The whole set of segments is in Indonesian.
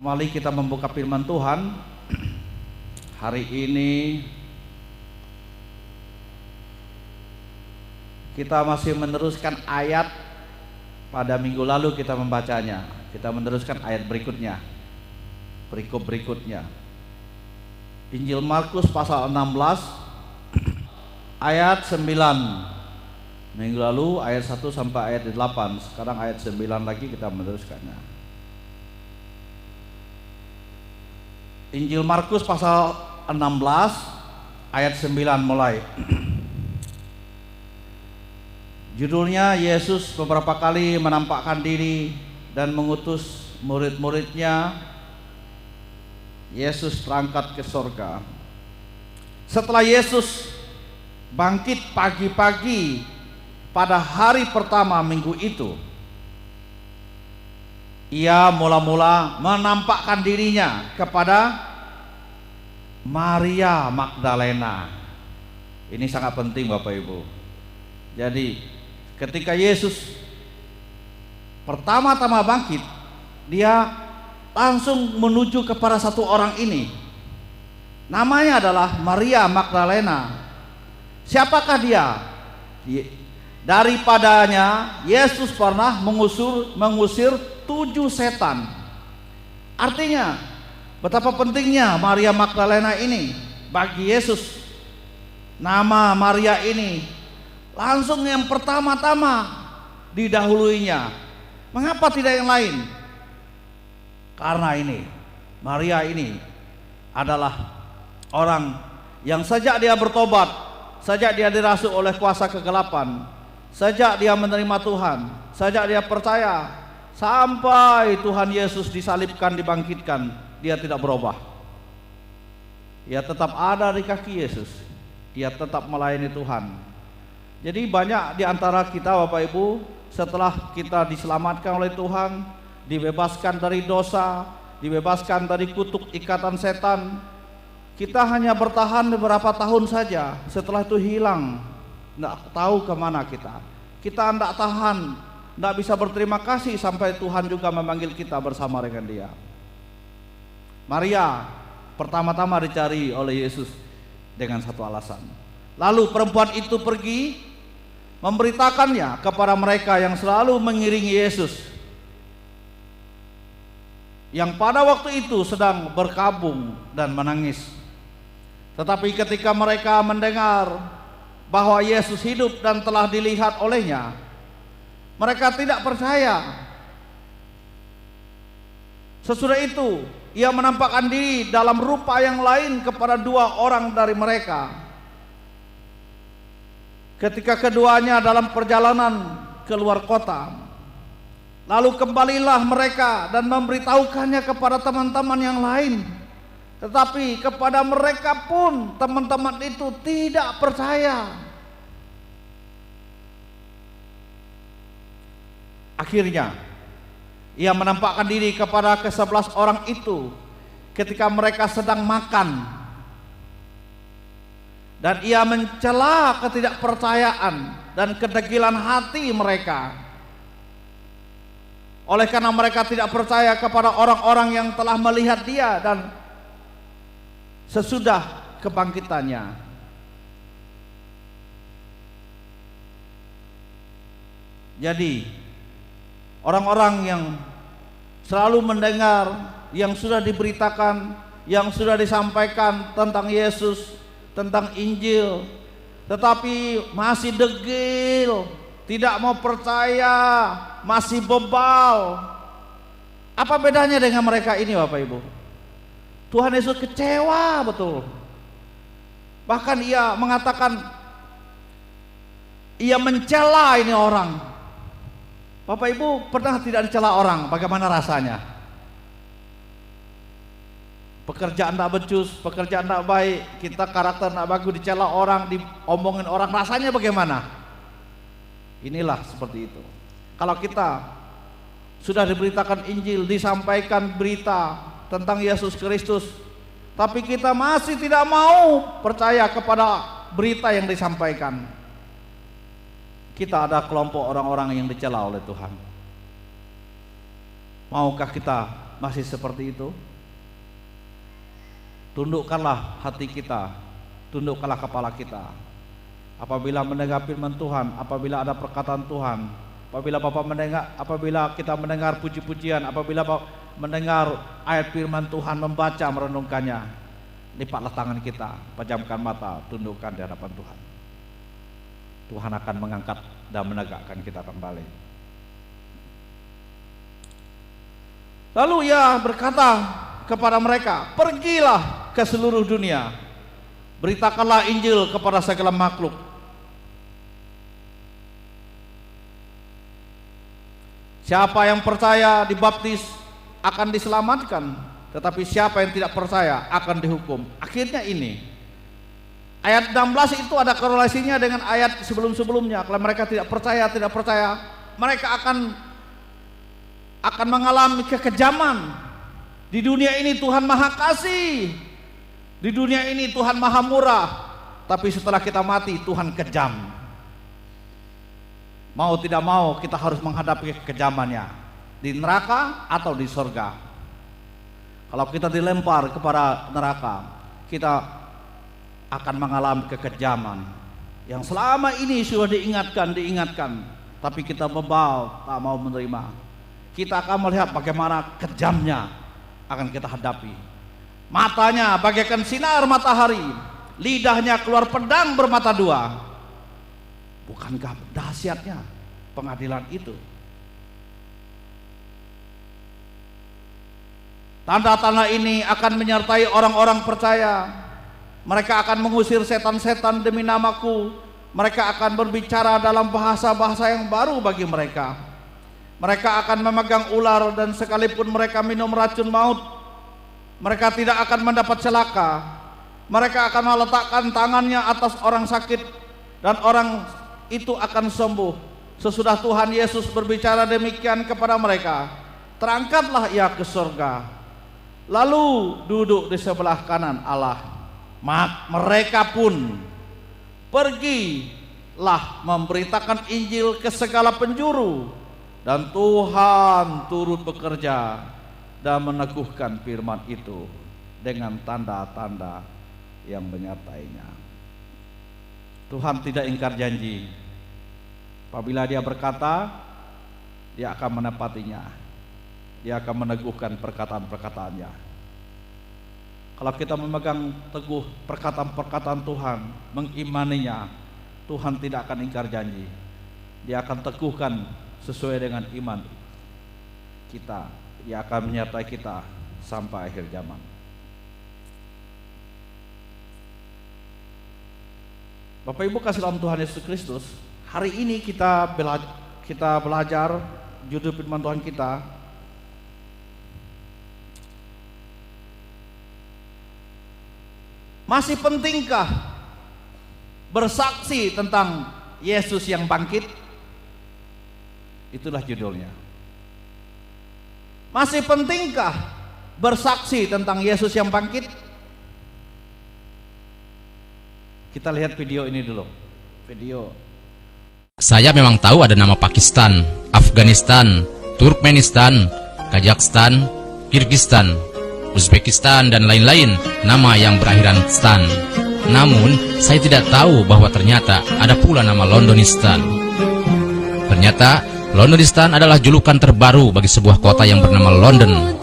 Mari kita membuka firman Tuhan. Hari ini kita masih meneruskan ayat pada minggu lalu kita membacanya. Kita meneruskan ayat berikutnya. Berikutnya. Injil Markus pasal 16 ayat 9. Minggu lalu ayat 1 sampai ayat 8. Sekarang ayat 9 lagi kita meneruskannya. Injil Markus pasal 16 ayat 9 mulai. Judulnya, Yesus beberapa kali menampakkan diri dan mengutus murid-muridnya. Yesus terangkat ke sorga. Setelah Yesus bangkit pagi-pagi pada hari pertama minggu itu, Ia mula-mula menampakkan dirinya kepada Maria Magdalena. Ini sangat penting Bapak Ibu. Jadi ketika Yesus pertama-tama bangkit, Dia langsung menuju kepada satu orang ini. Namanya adalah Maria Magdalena. Siapakah dia? Daripadanya Yesus pernah mengusir 7 setan. Artinya betapa pentingnya Maria Magdalena ini bagi Yesus. Nama Maria ini langsung yang pertama-tama didahuluinya. Mengapa tidak yang lain? Karena ini Maria ini adalah orang yang sejak dia bertobat, sejak dia dirasuk oleh kuasa kegelapan, sejak dia menerima Tuhan, sejak dia percaya, sampai Tuhan Yesus disalibkan, dibangkitkan, dia tidak berubah. Ia tetap ada di kaki Yesus. Ia tetap melayani Tuhan. Jadi banyak di antara kita Bapak Ibu, setelah kita diselamatkan oleh Tuhan, dibebaskan dari dosa, dibebaskan dari kutuk ikatan setan, kita hanya bertahan beberapa tahun saja. Setelah itu hilang, tidak tahu kemana kita. Kita tidak tahan, tidak bisa berterima kasih sampai Tuhan juga memanggil kita bersama dengan Dia. Maria pertama-tama dicari oleh Yesus dengan satu alasan. Lalu perempuan itu pergi memberitakannya kepada mereka yang selalu mengiringi Yesus, yang pada waktu itu sedang berkabung dan menangis. Tetapi ketika mereka mendengar bahwa Yesus hidup dan telah dilihat olehnya, mereka tidak percaya. Sesudah itu Ia menampakkan diri dalam rupa yang lain kepada 2 orang dari mereka. Ketika keduanya dalam perjalanan keluar kota, lalu kembalilah mereka dan memberitahukannya kepada teman-teman yang lain. Tetapi kepada mereka pun teman-teman itu tidak percaya. Akhirnya Ia menampakkan diri kepada ke-11 orang itu ketika mereka sedang makan, dan Ia mencela ketidakpercayaan dan kedegilan hati mereka. Oleh karena mereka tidak percaya kepada orang-orang yang telah melihat Dia dan sesudah kebangkitannya. Jadi orang-orang yang selalu mendengar, yang sudah diberitakan, yang sudah disampaikan tentang Yesus, tentang Injil, tetapi masih degil, tidak mau percaya, masih bebal. Apa bedanya dengan mereka ini Bapak Ibu? Tuhan Yesus kecewa betul. Bahkan Ia mengatakan, Ia mencela ini orang. Bapak Ibu pernah tidak dicela orang? Bagaimana rasanya? Pekerjaan tak becus, pekerjaan tak baik, kita karakter tak bagus, dicela orang, diomongin orang, rasanya bagaimana? Inilah seperti itu. Kalau kita sudah diberitakan Injil, disampaikan berita tentang Yesus Kristus, tapi kita masih tidak mau percaya kepada berita yang disampaikan, kita ada kelompok orang-orang yang dicela oleh Tuhan. Maukah kita masih seperti itu? Tundukkanlah hati kita, tundukkanlah kepala kita. Apabila mendengar firman Tuhan, apabila ada perkataan Tuhan, apabila kita mendengar puji-pujian, apabila mendengar ayat firman Tuhan, membaca, merenungkannya, lipatlah tangan kita, pejamkan mata, tundukkan di hadapan Tuhan. Tuhan akan mengangkat dan menegakkan kita kembali. Lalu ia berkata kepada mereka, pergilah ke seluruh dunia, beritakanlah Injil kepada segala makhluk. Siapa yang percaya dibaptis akan diselamatkan, tetapi siapa yang tidak percaya akan dihukum. Akhirnya ini ayat 16 itu ada korelasinya dengan ayat sebelum-sebelumnya. Kalau mereka tidak percaya, mereka akan mengalami kekejaman. Di dunia ini Tuhan Maha Kasih, di dunia ini Tuhan Maha Murah, tapi setelah kita mati Tuhan kejam. Mau tidak mau kita harus menghadapi kekejamannya, di neraka atau di surga. Kalau kita dilempar kepada neraka, kita akan mengalami kekejaman yang selama ini sudah diingatkan, tapi kita bebal, tak mau menerima. Kita akan melihat bagaimana kejamnya akan kita hadapi. Matanya bagaikan sinar matahari, lidahnya keluar pedang bermata dua. Bukankah dahsyatnya pengadilan itu? Tanda-tanda ini akan menyertai orang-orang percaya. Mereka akan mengusir setan-setan demi namaku. Mereka akan berbicara dalam bahasa-bahasa yang baru bagi mereka. Mereka akan memegang ular, dan sekalipun mereka minum racun maut, mereka tidak akan mendapat celaka. Mereka akan meletakkan tangannya atas orang sakit, dan orang itu akan sembuh. Sesudah Tuhan Yesus berbicara demikian kepada mereka, terangkatlah ia ke surga, lalu duduk di sebelah kanan Allah. Mereka pun pergilah memberitakan Injil ke segala penjuru, dan Tuhan turut bekerja dan meneguhkan firman itu dengan tanda-tanda yang menyertainya. Tuhan tidak ingkar janji. Apabila Dia berkata, Dia akan menepatinya. Dia akan meneguhkan perkataan-perkataannya. Kalau kita memegang teguh perkataan-perkataan Tuhan, mengimaninya, Tuhan tidak akan ingkar janji. Dia akan teguhkan sesuai dengan iman kita. Dia akan menyertai kita sampai akhir zaman. Bapak Ibu kasih dalam Tuhan Yesus Kristus, hari ini kita belajar judul firman Tuhan kita, masih pentingkah bersaksi tentang Yesus yang bangkit? Itulah judulnya. Masih pentingkah bersaksi tentang Yesus yang bangkit? Kita lihat video ini dulu. Saya memang tahu ada nama Pakistan, Afghanistan, Turkmenistan, Kazakhstan, Kyrgyzstan, Uzbekistan, dan lain-lain nama yang berakhiran stan. Namun, saya tidak tahu bahwa ternyata ada pula nama Londonistan. Ternyata, Londonistan adalah julukan terbaru bagi sebuah kota yang bernama London.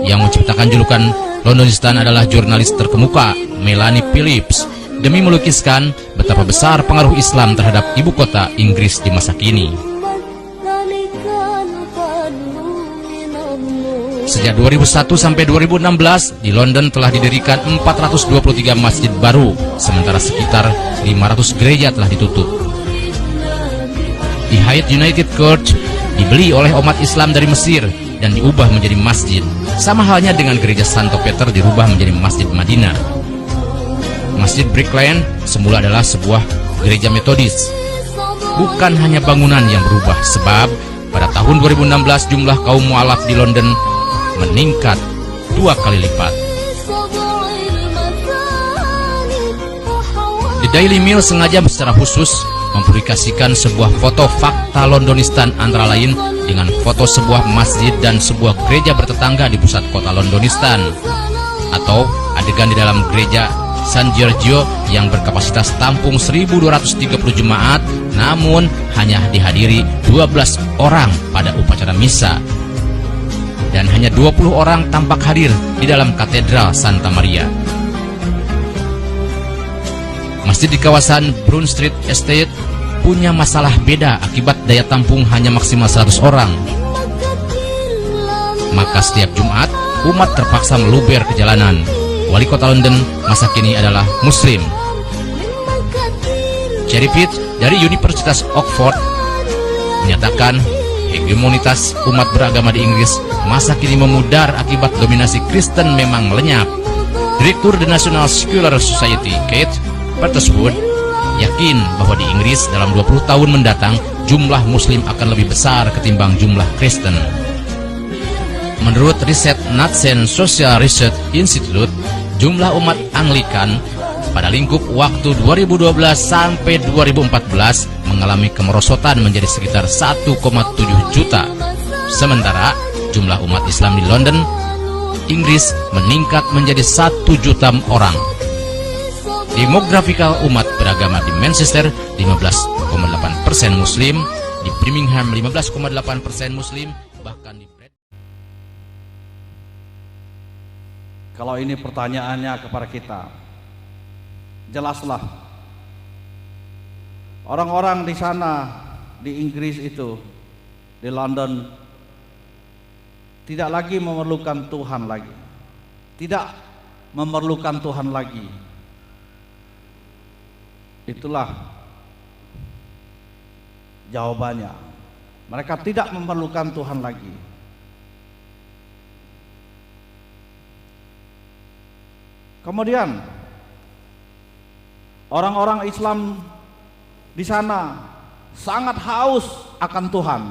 Yang menciptakan julukan Londonistan adalah jurnalis terkemuka Melanie Phillips, demi melukiskan betapa besar pengaruh Islam terhadap ibu kota Inggris di masa kini. Sejak 2001 sampai 2016, di London telah didirikan 423 masjid baru, sementara sekitar 500 gereja telah ditutup. The Hyatt United Church dibeli oleh umat Islam dari Mesir dan diubah menjadi masjid. Sama halnya dengan gereja Santo Peter dirubah menjadi Masjid Madinah. Masjid Brick Lane semula adalah sebuah gereja Metodis. Bukan hanya bangunan yang berubah, sebab pada tahun 2016 jumlah kaum mualaf di London meningkat 2 kali lipat. The Daily Mail sengaja secara khusus mempublikasikan sebuah foto fakta Londonistan antara lain dengan foto sebuah masjid dan sebuah gereja bertetangga di pusat kota Londonistan, atau adegan di dalam gereja San Giorgio yang berkapasitas tampung 1230 jemaat namun hanya dihadiri 12 orang pada upacara misa, dan hanya 20 orang tampak hadir di dalam katedral Santa Maria. Masjid di kawasan Brown Street Estate punya masalah beda akibat daya tampung hanya maksimal 100 orang. Maka setiap Jumat, umat terpaksa meluber ke jalanan. Wali kota London masa kini adalah Muslim. Cherry Pitt dari Universitas Oxford menyatakan hegemonitas umat beragama di Inggris masa kini memudar akibat dominasi Kristen memang melenyap. Direktur The National Secular Society, Kate Peterswood, yakin bahwa di Inggris dalam 20 tahun mendatang jumlah Muslim akan lebih besar ketimbang jumlah Kristen. Menurut riset Natsen Social Research Institute, jumlah umat Anglikan pada lingkup waktu 2012 sampai 2014 mengalami kemerosotan menjadi sekitar 1,7 juta. Sementara jumlah umat Islam di London, Inggris meningkat menjadi 1 juta orang. Demografikal umat beragama di Manchester 15,8% Muslim, di Birmingham 15,8% Muslim, bahkan di Kalau ini pertanyaannya kepada kita, jelaslah orang-orang di sana di Inggris itu, di London, tidak lagi memerlukan Tuhan lagi, tidak memerlukan Tuhan lagi. Itulah jawabannya. Mereka tidak memerlukan Tuhan lagi. Kemudian orang-orang Islam di sana sangat haus akan Tuhan.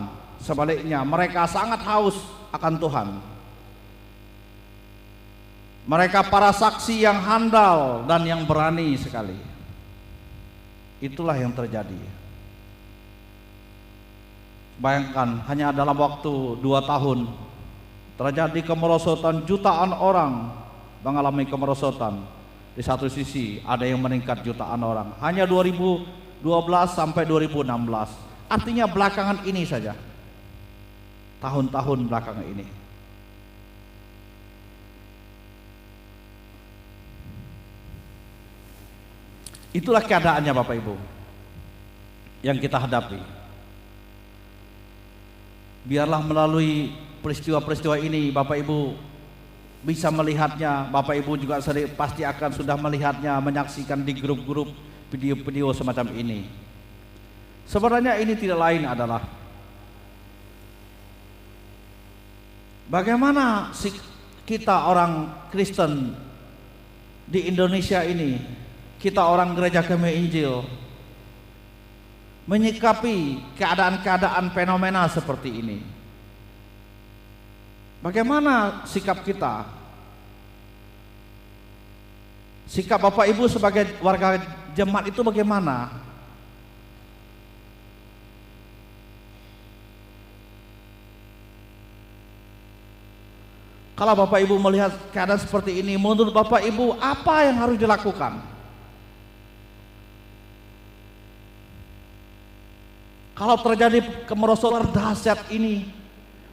Sebaliknya, mereka sangat haus akan Tuhan. Mereka para saksi yang handal dan yang berani sekali. Itulah yang terjadi. Bayangkan, hanya dalam waktu 2 tahun terjadi kemerosotan, jutaan orang mengalami kemerosotan. Di satu sisi ada yang meningkat jutaan orang. Hanya 2012 sampai 2016. Artinya belakangan ini saja. Tahun-tahun belakangan ini. Itulah keadaannya Bapak Ibu yang kita hadapi. Biarlah melalui peristiwa-peristiwa ini Bapak Ibu bisa melihatnya. Bapak Ibu juga pasti akan sudah melihatnya, menyaksikan di grup-grup video-video semacam ini. Sebenarnya ini tidak lain adalah bagaimana kita orang Kristen di Indonesia ini, kita orang Gereja Kami Injil, menyikapi keadaan-keadaan fenomena seperti ini. Bagaimana sikap kita? Sikap Bapak Ibu sebagai warga jemaat itu bagaimana? Kalau Bapak Ibu melihat keadaan seperti ini, menurut Bapak Ibu apa yang harus dilakukan? Kalau terjadi kemerosotan dahsyat ini,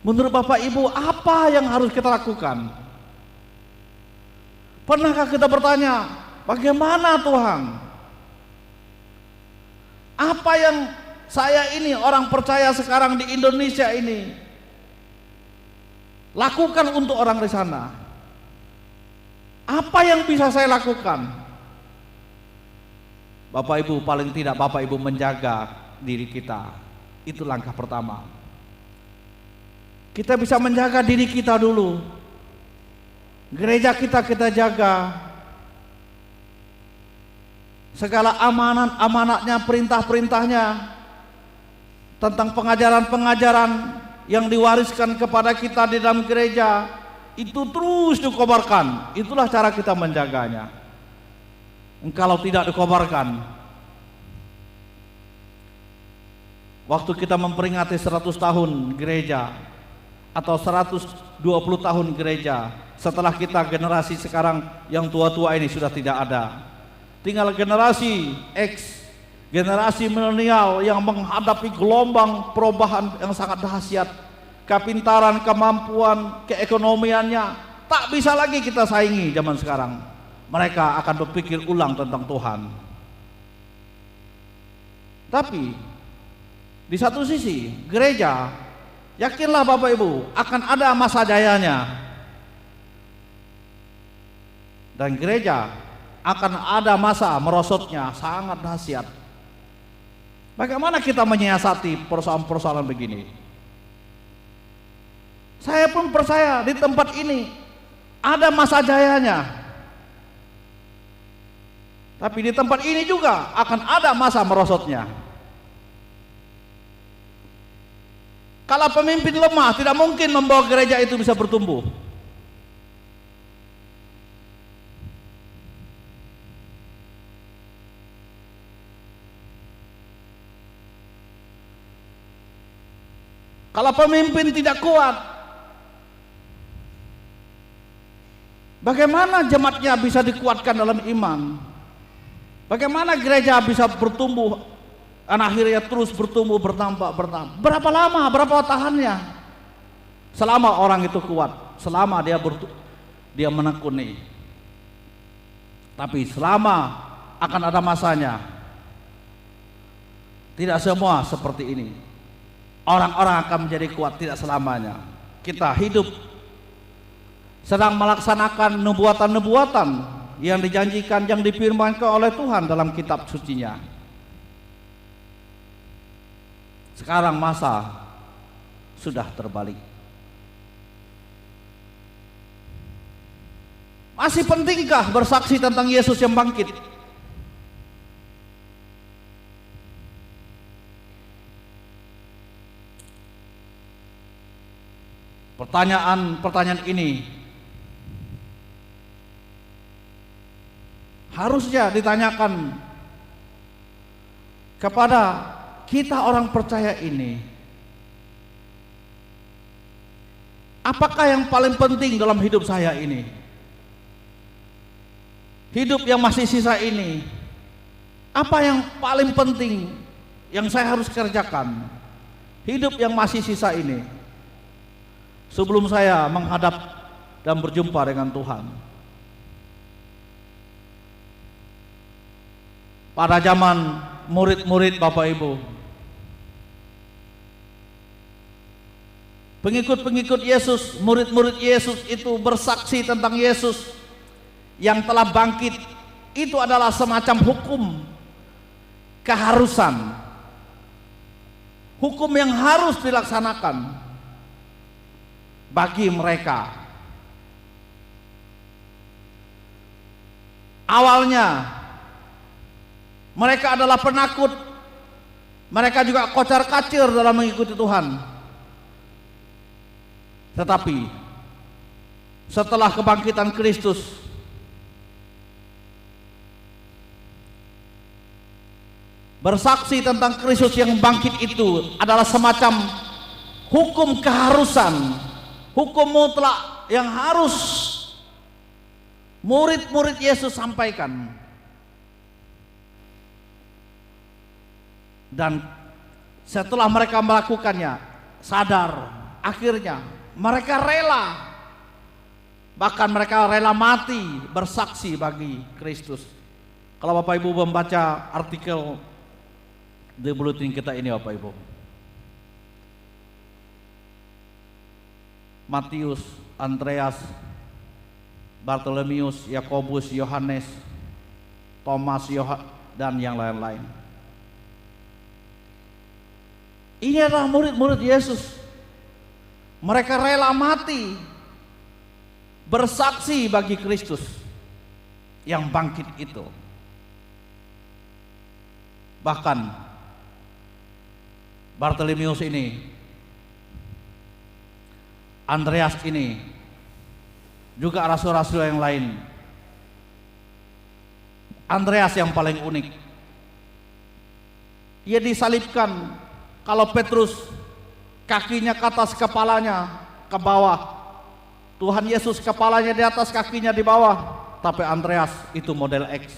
menurut Bapak Ibu apa yang harus kita lakukan? Pernahkah kita bertanya, bagaimana Tuhan? Apa yang saya ini orang percaya sekarang di Indonesia ini lakukan untuk orang di sana? Apa yang bisa saya lakukan? Bapak Ibu, paling tidak Bapak Ibu menjaga diri kita. Itu langkah pertama. Kita bisa menjaga diri kita dulu. Gereja kita jaga. Segala amanat-amanatnya, perintah-perintahnya, tentang pengajaran-pengajaran yang diwariskan kepada kita di dalam gereja, itu terus dikobarkan. Itulah cara kita menjaganya. Kalau tidak dikobarkan, waktu kita memperingati 100 tahun gereja atau 120 tahun gereja, setelah kita generasi sekarang yang tua-tua ini sudah tidak ada, tinggal generasi X, generasi milenial yang menghadapi gelombang perubahan yang sangat dahsyat. Kepintaran, kemampuan, keekonomiannya tak bisa lagi kita saingi zaman sekarang. Mereka akan berpikir ulang tentang Tuhan. Tapi di satu sisi gereja, yakinlah Bapak Ibu, akan ada masa jayanya. Dan gereja akan ada masa merosotnya sangat dahsyat. Bagaimana kita menyiasati persoalan-persoalan begini? Saya pun percaya di tempat ini ada masa jayanya. Tapi di tempat ini juga akan ada masa merosotnya. Kalau pemimpin lemah, tidak mungkin membawa gereja itu bisa bertumbuh. Kalau pemimpin tidak kuat, bagaimana jemaatnya bisa dikuatkan dalam iman? Bagaimana gereja bisa bertumbuh dan akhirnya terus bertumbuh, bertambah. Berapa lama, berapa tahannya? Selama orang itu kuat, selama dia menekuni. Tapi selama akan ada masanya. Tidak semua seperti ini. Orang-orang akan menjadi kuat tidak selamanya. Kita hidup sedang melaksanakan nubuatan-nubuatan yang dijanjikan, yang difirmankan oleh Tuhan dalam kitab sucinya. Sekarang masa sudah terbalik. Masih pentingkah bersaksi tentang Yesus yang bangkit? Pertanyaan ini harusnya ditanyakan kepada kita orang percaya ini. Apakah yang paling penting dalam hidup saya ini? Hidup yang masih sisa ini, apa yang paling penting yang saya harus kerjakan? Hidup yang masih sisa ini, sebelum saya menghadap dan berjumpa dengan Tuhan. Pada zaman murid-murid Bapak Ibu, pengikut-pengikut Yesus, murid-murid Yesus itu bersaksi tentang Yesus yang telah bangkit. Itu adalah semacam hukum, keharusan, hukum yang harus dilaksanakan bagi mereka. Awalnya mereka adalah penakut, mereka juga kocar-kacir dalam mengikuti Tuhan. Tetapi setelah kebangkitan Kristus, bersaksi tentang Kristus yang bangkit itu adalah semacam hukum keharusan, hukum mutlak yang harus murid-murid Yesus sampaikan. Dan setelah mereka melakukannya, sadar, akhirnya mereka rela, bahkan mereka rela mati bersaksi bagi Kristus. Kalau Bapak Ibu membaca artikel di bulletin kita ini, Bapak Ibu, Matius, Andreas, Bartolomeus, Yakobus, Yohanes, Thomas, dan yang lain-lain. Ini adalah murid-murid Yesus. Mereka rela mati bersaksi bagi Kristus yang bangkit itu. Bahkan Bartolomeus ini, Andreas ini, juga rasul-rasul yang lain. Andreas yang paling unik. Ia disalibkan Kalau Petrus kakinya ke atas, kepalanya ke bawah, Tuhan Yesus kepalanya di atas, kakinya di bawah. Tapi Andreas itu model X.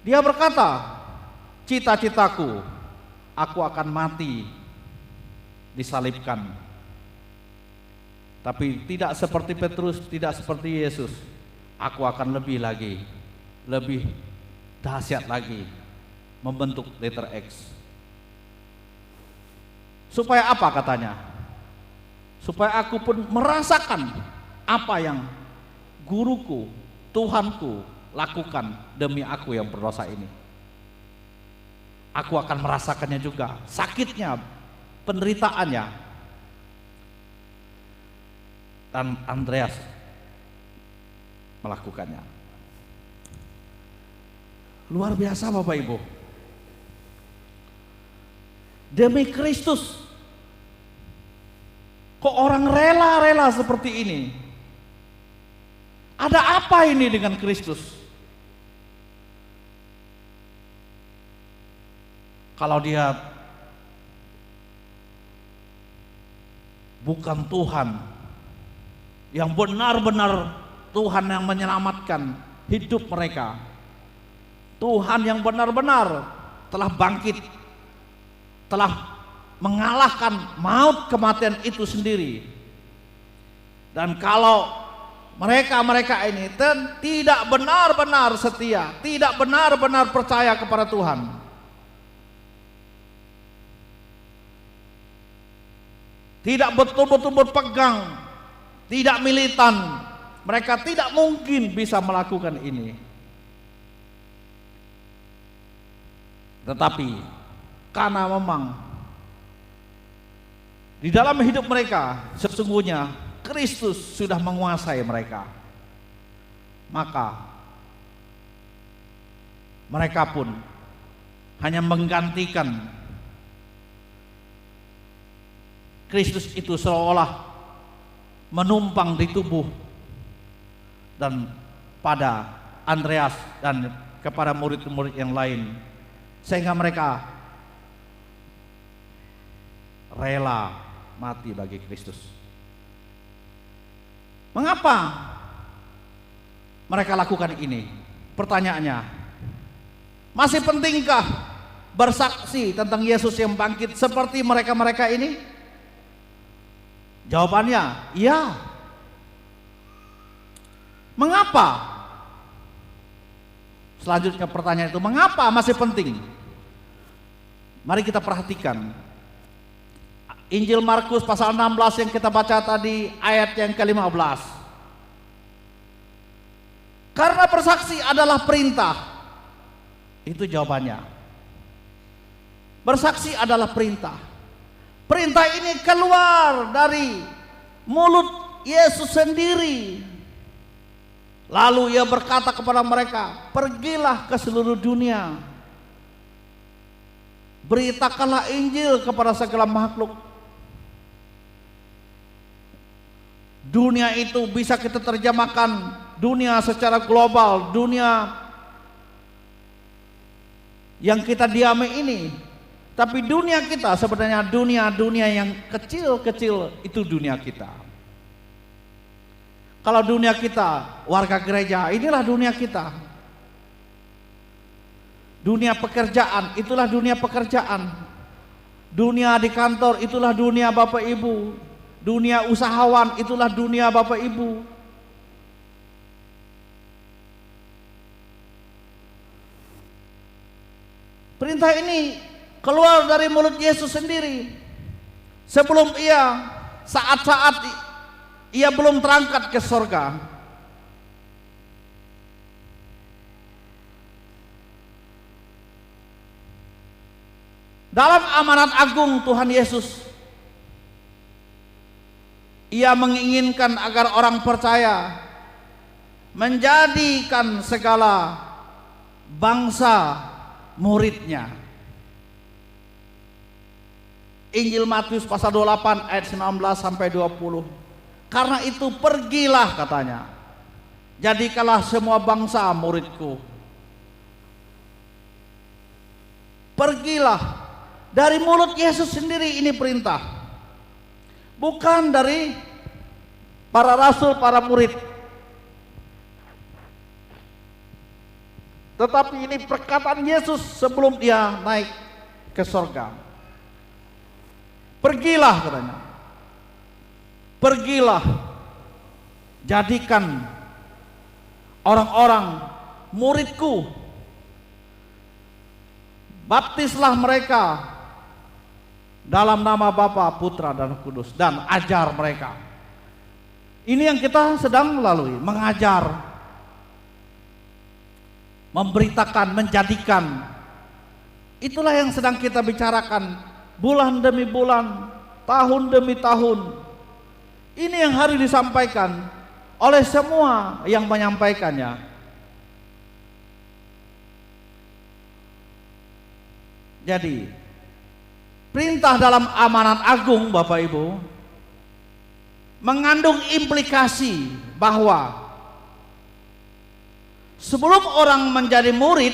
Dia berkata, cita-citaku, aku akan mati, disalibkan. Tapi tidak seperti Petrus, tidak seperti Yesus. Aku akan lebih lagi, lebih dahsyat lagi, membentuk letter X. Supaya apa katanya? Supaya aku pun merasakan apa yang guruku, Tuhanku lakukan demi aku yang berdosa ini. Aku akan merasakannya juga, sakitnya, penderitaannya. Dan Andreas melakukannya. Luar biasa Bapak Ibu. Demi Kristus. Kok orang rela-rela seperti ini? Ada apa ini dengan Kristus? Kalau dia bukan Tuhan yang benar-benar Tuhan yang menyelamatkan hidup mereka, Tuhan yang benar-benar telah bangkit, telah mengalahkan maut, kematian itu sendiri. Dan kalau mereka ini tidak benar-benar setia, tidak benar-benar percaya kepada Tuhan, tidak betul-betul berpegang, tidak militan, mereka tidak mungkin bisa melakukan ini. Tetapi karena memang di dalam hidup mereka sesungguhnya Kristus sudah menguasai mereka, maka mereka pun hanya menggantikan Kristus itu seolah menumpang di tubuh dan pada Andreas dan kepada murid-murid yang lain, sehingga mereka rela mati bagi Kristus. Mengapa mereka lakukan ini? Pertanyaannya, masih pentingkah bersaksi tentang Yesus yang bangkit seperti mereka-mereka ini? Jawabannya, iya. Mengapa? Selanjutnya pertanyaan itu, mengapa masih penting? Mari kita perhatikan Injil Markus pasal 16 yang kita baca tadi, ayat yang ke-15. Karena bersaksi adalah perintah. Itu jawabannya. Bersaksi adalah perintah. Perintah ini keluar dari mulut Yesus sendiri. Lalu ia berkata kepada mereka, pergilah ke seluruh dunia, beritakanlah Injil kepada segala makhluk. Dunia itu bisa kita terjemahkan dunia secara global, dunia yang kita diami ini. Tapi dunia kita sebenarnya dunia yang kecil-kecil, itu dunia kita. Kalau dunia kita warga gereja, inilah dunia kita. Dunia pekerjaan, itulah dunia pekerjaan. Dunia di kantor, itulah dunia Bapak Ibu. Dunia usahawan, itulah dunia Bapak Ibu. Perintah ini keluar dari mulut Yesus sendiri. Sebelum saat-saat ia belum terangkat ke surga. Dalam amanat agung Tuhan Yesus, ia menginginkan agar orang percaya menjadikan segala bangsa muridnya. Injil Matius pasal 28 ayat 19 sampai 20. Karena itu pergilah katanya, jadikanlah semua bangsa muridku. pergilah. Dari mulut Yesus sendiri ini perintah, bukan dari para rasul, para murid, tetapi ini perkataan Yesus sebelum dia naik ke sorga. Pergilah katanya, pergilah, jadikan orang-orang muridku, baptislah mereka dalam nama Bapa, Putra, dan Roh Kudus, dan ajar mereka. Ini yang kita sedang lalui, mengajar, memberitakan, menjadikan. Itulah yang sedang kita bicarakan bulan demi bulan, tahun demi tahun. Ini yang harus disampaikan oleh semua yang menyampaikannya. Jadi perintah dalam amanat agung, Bapak Ibu, mengandung implikasi bahwa sebelum orang menjadi murid,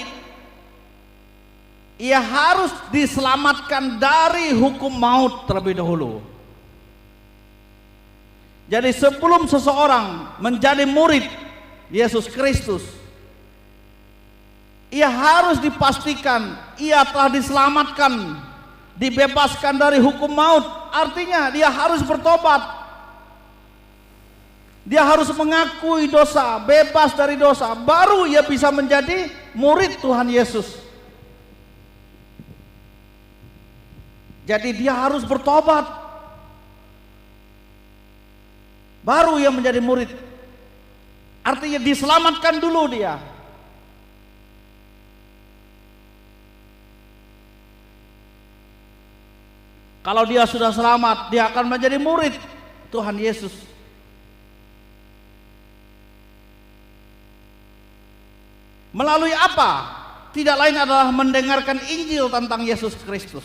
ia harus diselamatkan dari hukum maut terlebih dahulu. Jadi sebelum seseorang menjadi murid Yesus Kristus, ia harus dipastikan ia telah diselamatkan, dibebaskan dari hukum maut. Artinya dia harus bertobat, dia harus mengakui dosa, bebas dari dosa, baru ia bisa menjadi murid Tuhan Yesus. Jadi dia harus bertobat, baru ia menjadi murid. Artinya diselamatkan dulu dia. Kalau dia sudah selamat, dia akan menjadi murid Tuhan Yesus. Melalui apa? Tidak lain adalah mendengarkan Injil tentang Yesus Kristus.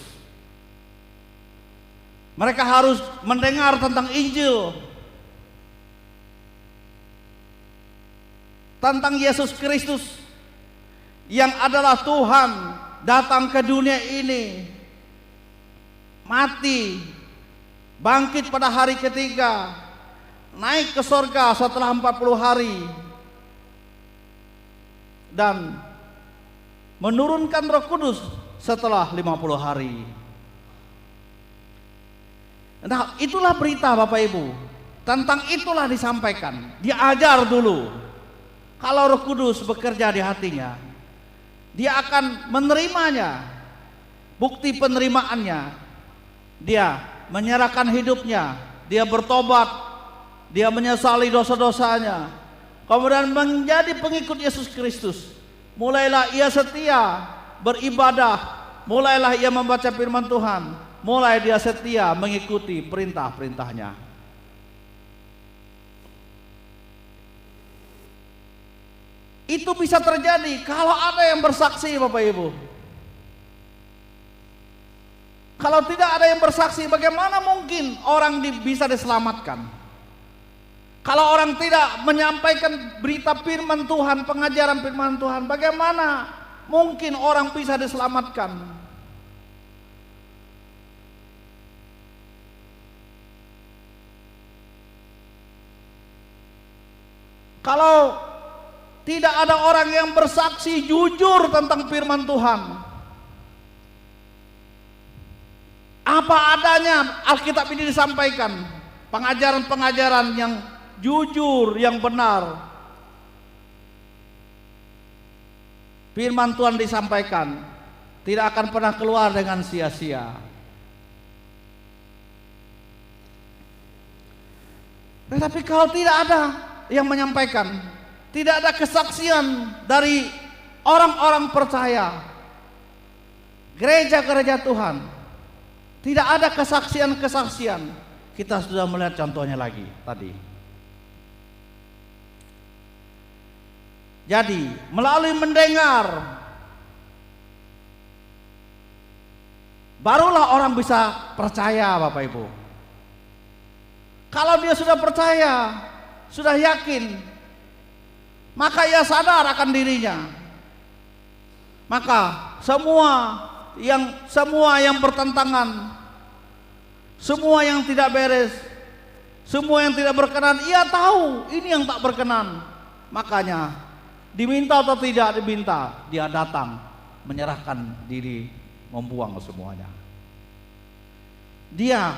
Mereka harus mendengar tentang Injil, tentang Yesus Kristus yang adalah Tuhan, datang ke dunia ini, mati, bangkit pada hari ketiga, naik ke sorga setelah 40 hari, dan menurunkan Roh Kudus setelah 50 hari. Nah, itulah berita Bapak Ibu. Tentang itulah disampaikan. Diajar dulu. Kalau Roh Kudus bekerja di hatinya, dia akan menerimanya. Bukti penerimaannya, dia menyerahkan hidupnya, dia bertobat, dia menyesali dosa-dosanya, kemudian menjadi pengikut Yesus Kristus. Mulailah ia setia beribadah, mulailah ia membaca firman Tuhan, mulai dia setia mengikuti perintah-perintahnya. Itu bisa terjadi kalau ada yang bersaksi, Bapak Ibu. Kalau tidak ada yang bersaksi, bagaimana mungkin orang bisa diselamatkan? Kalau orang tidak menyampaikan berita firman Tuhan, pengajaran firman Tuhan, bagaimana mungkin orang bisa diselamatkan? Kalau tidak ada orang yang bersaksi jujur tentang firman Tuhan, apa adanya Alkitab ini disampaikan, pengajaran-pengajaran yang jujur, yang benar, firman Tuhan disampaikan, tidak akan pernah keluar dengan sia-sia. Tetapi kalau tidak ada yang menyampaikan, tidak ada kesaksian dari orang-orang percaya, gereja-gereja Tuhan, tidak ada kesaksian-kesaksian. Kita sudah melihat contohnya lagi tadi. Jadi melalui mendengar, barulah orang bisa percaya, Bapak Ibu. Kalau dia sudah percaya, sudah yakin, maka ia sadar akan dirinya. Maka semua semua yang bertentangan, semua yang tidak beres, semua yang tidak berkenan, ia tahu ini yang tak berkenan. Makanya diminta atau tidak diminta, dia datang menyerahkan diri, membuang semuanya. Dia,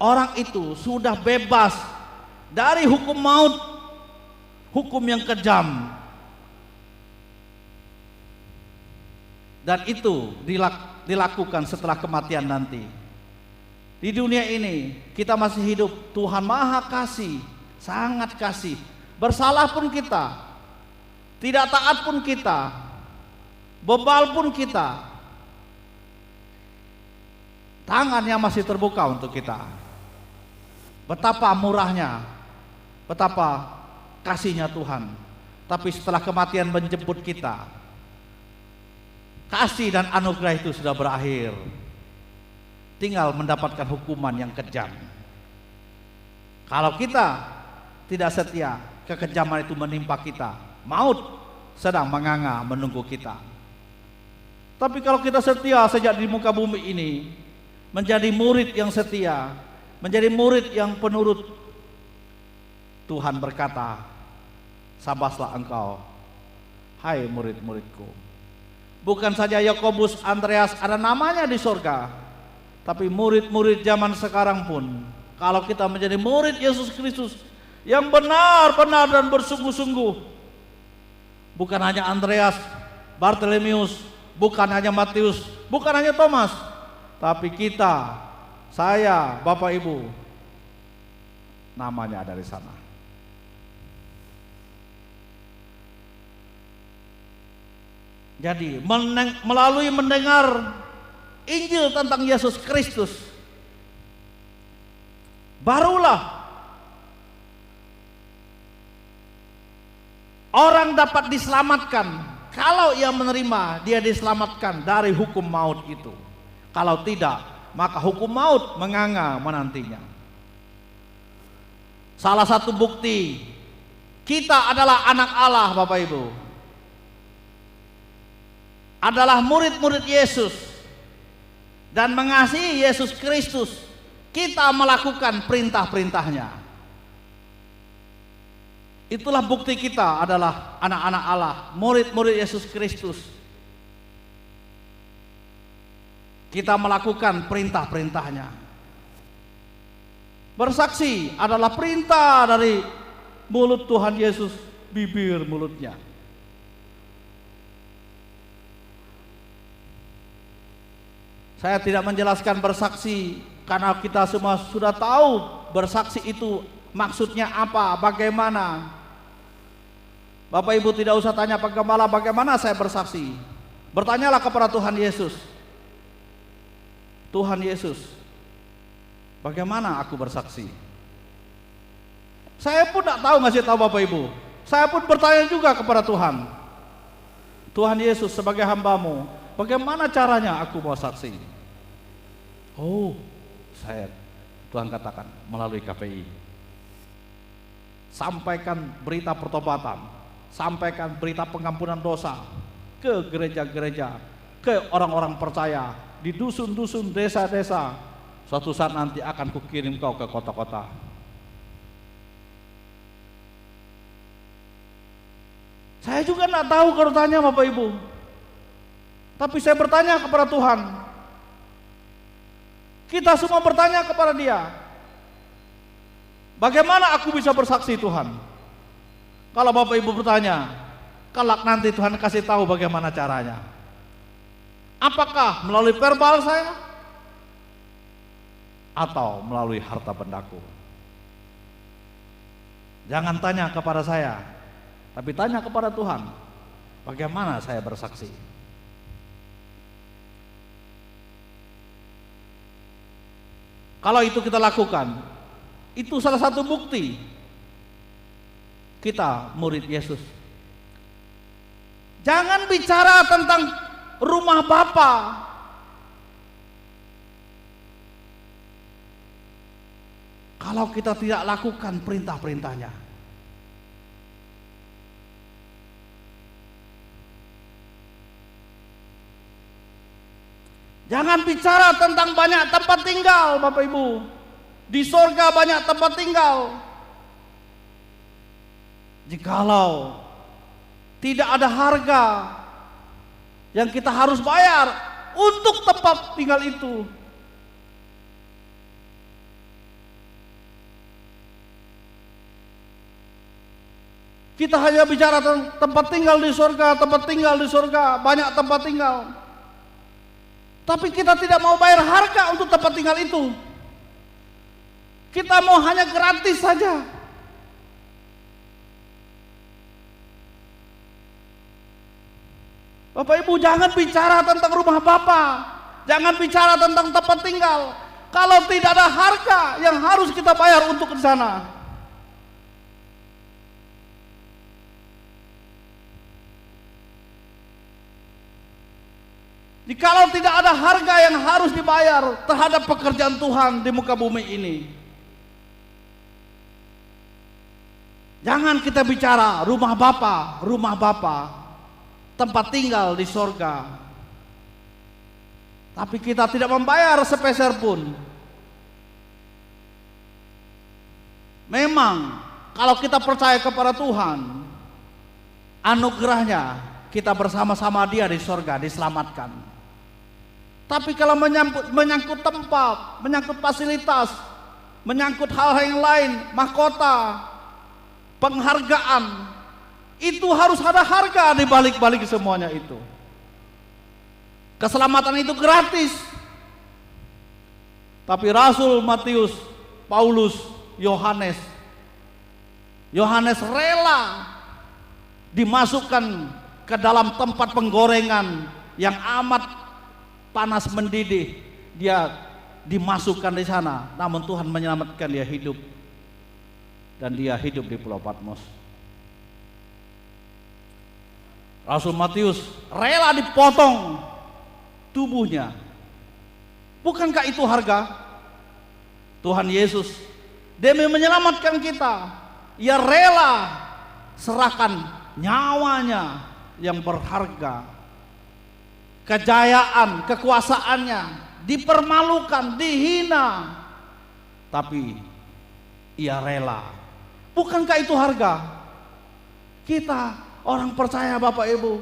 orang itu sudah bebas dari hukum maut, hukum yang kejam. Dan itu dilakukan setelah kematian nanti. Di dunia ini kita masih hidup, Tuhan Maha Kasih, sangat kasih. Bersalah pun kita, tidak taat pun kita, bebal pun kita, tangannya masih terbuka untuk kita. Betapa murahnya, betapa kasihnya Tuhan. Tapi setelah kematian menjemput kita, kasih dan anugerah itu sudah berakhir. Tinggal mendapatkan hukuman yang kejam. Kalau kita tidak setia, kekejaman itu menimpa kita. Maut sedang menganga menunggu kita. Tapi kalau kita setia sejak di muka bumi ini, menjadi murid yang setia, menjadi murid yang penurut, Tuhan berkata, sabaslah engkau, hai murid-muridku. Bukan saja Yakobus, Andreas ada namanya di surga, tapi murid-murid zaman sekarang pun, kalau kita menjadi murid Yesus Kristus yang benar-benar dan bersungguh-sungguh, bukan hanya Andreas, Bartolomeus, bukan hanya Matius, bukan hanya Thomas, tapi kita, saya, Bapak Ibu, namanya ada di sana. Jadi melalui mendengar Injil tentang Yesus Kristus, barulah orang dapat diselamatkan. Kalau ia menerima, dia diselamatkan dari hukum maut itu. Kalau tidak, maka hukum maut menganga menantinya. Salah satu bukti kita adalah anak Allah, Bapak Ibu, adalah murid-murid Yesus dan mengasihi Yesus Kristus, kita melakukan perintah-perintahnya. Itulah bukti kita adalah anak-anak Allah, murid-murid Yesus Kristus. Kita melakukan perintah-perintahnya. Bersaksi adalah perintah dari mulut Tuhan Yesus, bibir mulutnya. Saya tidak menjelaskan bersaksi karena kita semua sudah tahu bersaksi itu maksudnya apa, bagaimana. Bapak Ibu tidak usah tanya Pak Gembala bagaimana saya bersaksi. Bertanyalah kepada Tuhan Yesus. Tuhan Yesus, bagaimana aku bersaksi? Saya pun tidak tahu, ngasih tahu Bapak Ibu. Saya pun bertanya juga kepada Tuhan. Tuhan Yesus, sebagai hambamu, bagaimana caranya aku mau saksi? Oh, Tuhan katakan melalui KPI. Sampaikan berita pertobatan, sampaikan berita pengampunan dosa ke gereja-gereja, ke orang-orang percaya, di dusun-dusun, desa-desa. Suatu saat nanti akan kukirim kau ke kota-kota. Saya juga tidak tahu kalau tanya Bapak Ibu. Tapi saya bertanya kepada Tuhan. Kita semua bertanya kepada Dia. Bagaimana aku bisa bersaksi Tuhan? Kalau Bapak Ibu bertanya, kelak nanti Tuhan kasih tahu bagaimana caranya. Apakah melalui verbal saya? Atau melalui harta bendaku? Jangan tanya kepada saya, tapi tanya kepada Tuhan. Bagaimana saya bersaksi? Kalau itu kita lakukan, itu salah satu bukti kita murid Yesus. Jangan bicara tentang rumah Bapa. Kalau kita tidak lakukan perintah-perintahnya. Jangan bicara tentang banyak tempat tinggal, Bapak Ibu. Di sorga banyak tempat tinggal. Jikalau tidak ada harga yang kita harus bayar untuk tempat tinggal itu, kita hanya bicara tentang tempat tinggal di surga, tempat tinggal di surga, banyak tempat tinggal. Tapi kita tidak mau bayar harga untuk tempat tinggal itu. Kita mau hanya gratis saja. Bapak Ibu, jangan bicara tentang rumah Bapa, jangan bicara tentang tempat tinggal kalau tidak ada harga yang harus kita bayar untuk ke sana. Jikalau tidak ada harga yang harus dibayar terhadap pekerjaan Tuhan di muka bumi ini, jangan kita bicara rumah Bapa, tempat tinggal di sorga, tapi kita tidak membayar sepeser pun. Memang kalau kita percaya kepada Tuhan, anugerahnya kita bersama-sama Dia di sorga, diselamatkan. Tapi kalau menyangkut tempat, menyangkut fasilitas, menyangkut hal-hal yang lain, mahkota, penghargaan, itu harus ada harga di balik-balik semuanya itu. Keselamatan itu gratis. Tapi Rasul Matius, Paulus, Yohanes rela dimasukkan ke dalam tempat penggorengan yang amat panas mendidih. Dia dimasukkan di sana, namun Tuhan menyelamatkan dia hidup, dan dia hidup di Pulau Patmos. Rasul Matius rela dipotong tubuhnya. Bukankah itu harga? Tuhan Yesus demi menyelamatkan kita, Ia rela serahkan nyawanya yang berharga, kejayaan, kekuasaannya, dipermalukan, dihina, tapi Ia rela. Bukankah itu harga? Kita orang percaya, Bapak Ibu,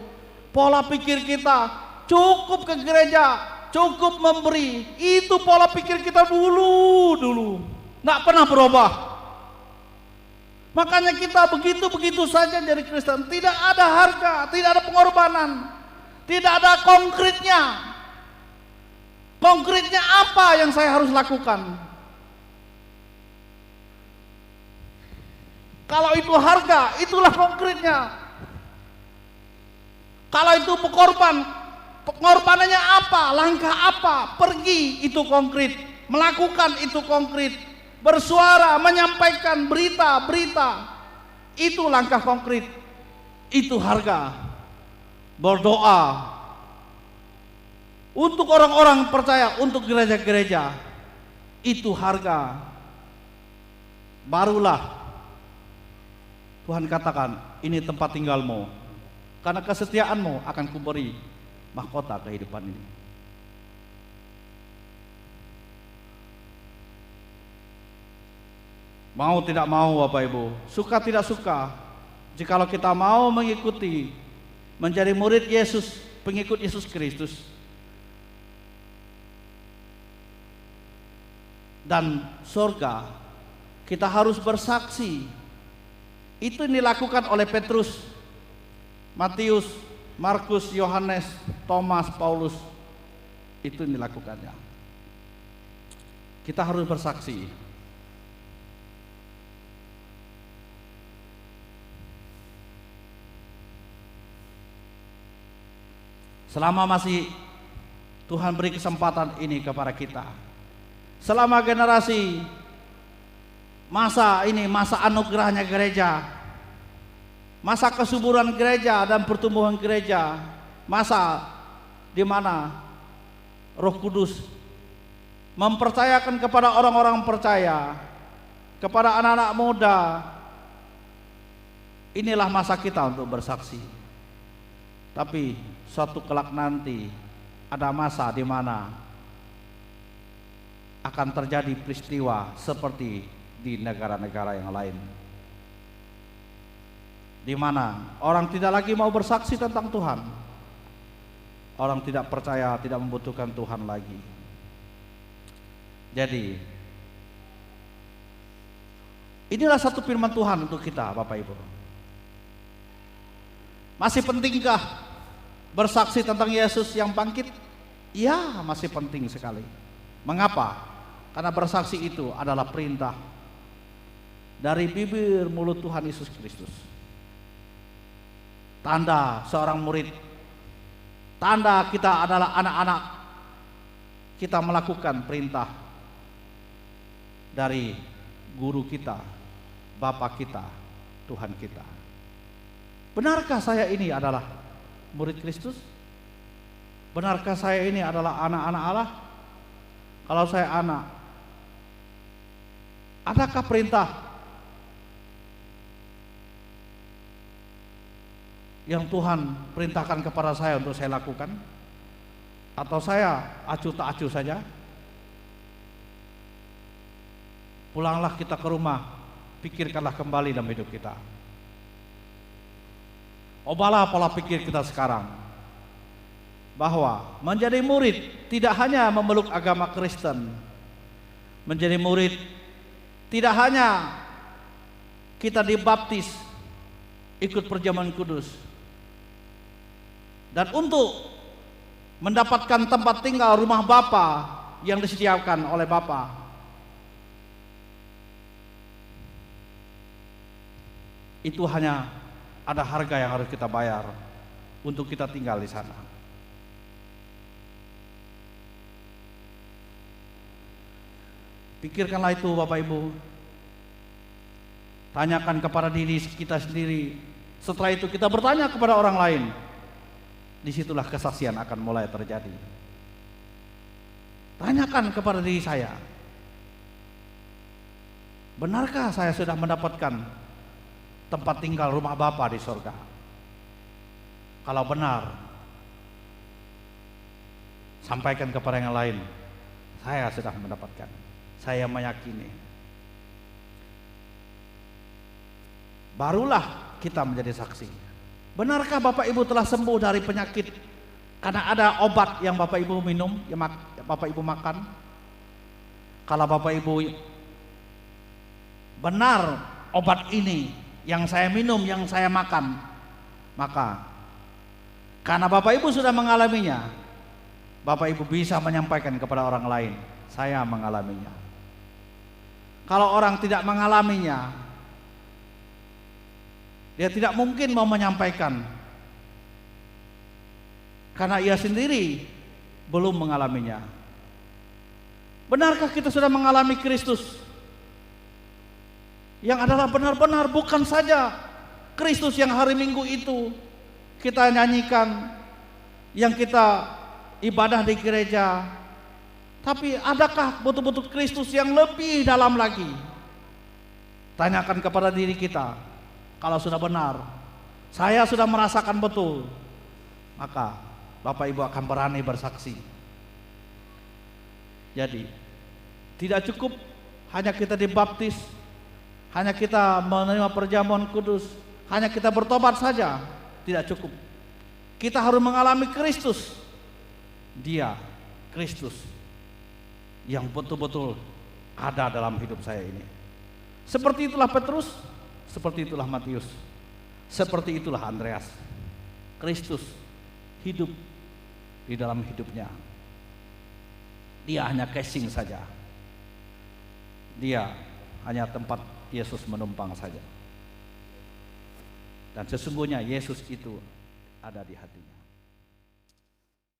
pola pikir kita cukup ke gereja, cukup memberi, itu pola pikir kita dulu, nggak pernah berubah. Makanya kita begitu saja jadi Kristen, tidak ada harga, tidak ada pengorbanan, tidak ada konkretnya. Konkretnya apa yang saya harus lakukan? Kalau itu harga, itulah konkretnya. Kalau itu pengorbanannya apa? Langkah apa? Pergi, itu konkret. Melakukan, itu konkret. Bersuara, menyampaikan berita-berita, itu langkah konkret. Itu harga. Berdoa untuk orang-orang percaya, untuk gereja-gereja, itu harga. Barulah Tuhan katakan, ini tempat tinggalmu, karena kesetiaanmu akan kuberi mahkota kehidupan ini. Mau tidak mau, Bapak Ibu, suka tidak suka, jikalau kita mau mengikuti, menjadi murid Yesus, pengikut Yesus Kristus, dan surga, kita harus bersaksi. Itu yang dilakukan oleh Petrus, Matius, Markus, Yohanes, Thomas, Paulus. Itu yang dilakukannya. Kita harus bersaksi. Selama masih Tuhan beri kesempatan ini kepada kita, selama generasi masa ini, masa anugerahnya gereja, masa kesuburan gereja dan pertumbuhan gereja, masa di mana Roh Kudus mempercayakan kepada orang-orang percaya, kepada anak-anak muda, inilah masa kita untuk bersaksi. Tapi suatu kelak nanti ada masa di mana akan terjadi peristiwa seperti di negara-negara yang lain, di mana orang tidak lagi mau bersaksi tentang Tuhan. Orang tidak percaya, tidak membutuhkan Tuhan lagi. Jadi inilah satu firman Tuhan untuk kita, Bapak Ibu. Masih pentingkah bersaksi tentang Yesus yang bangkit? Ya, masih penting sekali. Mengapa? Karena bersaksi itu adalah perintah dari bibir mulut Tuhan Yesus Kristus. Tanda seorang murid, tanda kita adalah anak-anak, kita melakukan perintah dari guru kita, Bapa kita, Tuhan kita. Benarkah saya ini adalah murid Kristus? Benarkah saya ini adalah anak-anak Allah? Kalau saya anak, adakah perintah yang Tuhan perintahkan kepada saya untuk saya lakukan? Atau saya acuh tak acuh saja? Pulanglah kita ke rumah, pikirkanlah kembali dalam hidup kita. Ubahlah pola pikir kita sekarang, bahwa menjadi murid tidak hanya memeluk agama Kristen. Menjadi murid tidak hanya kita dibaptis, ikut perjamuan kudus, dan untuk mendapatkan tempat tinggal rumah Bapa yang disediakan oleh Bapa. Itu hanya ada harga yang harus kita bayar untuk kita tinggal di sana. Pikirkanlah itu, Bapak Ibu. Tanyakan kepada diri kita sendiri. Setelah itu kita bertanya kepada orang lain. Disitulah kesaksian akan mulai terjadi. Tanyakan kepada diri saya, benarkah saya sudah mendapatkan tempat tinggal rumah Bapa di surga? Kalau benar, sampaikan kepada yang lain, saya sudah mendapatkan, saya meyakini. Barulah kita menjadi saksi. Benarkah Bapak Ibu telah sembuh dari penyakit karena ada obat yang Bapak Ibu minum, yang Bapak Ibu makan? Kalau Bapak Ibu benar obat ini yang saya minum, yang saya makan, maka karena Bapak Ibu sudah mengalaminya, Bapak Ibu bisa menyampaikan kepada orang lain, saya mengalaminya. Kalau orang tidak mengalaminya, dia tidak mungkin mau menyampaikan, karena ia sendiri belum mengalaminya. Benarkah kita sudah mengalami Kristus yang adalah benar-benar, bukan saja Kristus yang hari Minggu itu kita nyanyikan, yang kita ibadah di gereja, tapi adakah betul-betul Kristus yang lebih dalam lagi? Tanyakan kepada diri kita. Kalau sudah benar, saya sudah merasakan betul, maka Bapak Ibu akan berani bersaksi. Jadi tidak cukup hanya kita dibaptis, hanya kita menerima perjamuan kudus, hanya kita bertobat saja, tidak cukup. Kita harus mengalami Kristus. Dia Kristus yang betul-betul ada dalam hidup saya ini. Seperti itulah Petrus, seperti itulah Matius, seperti itulah Andreas. Kristus hidup di dalam hidupnya. Dia hanya casing saja. Dia hanya tempat Yesus menumpang saja. Dan sesungguhnya Yesus itu ada di hatinya.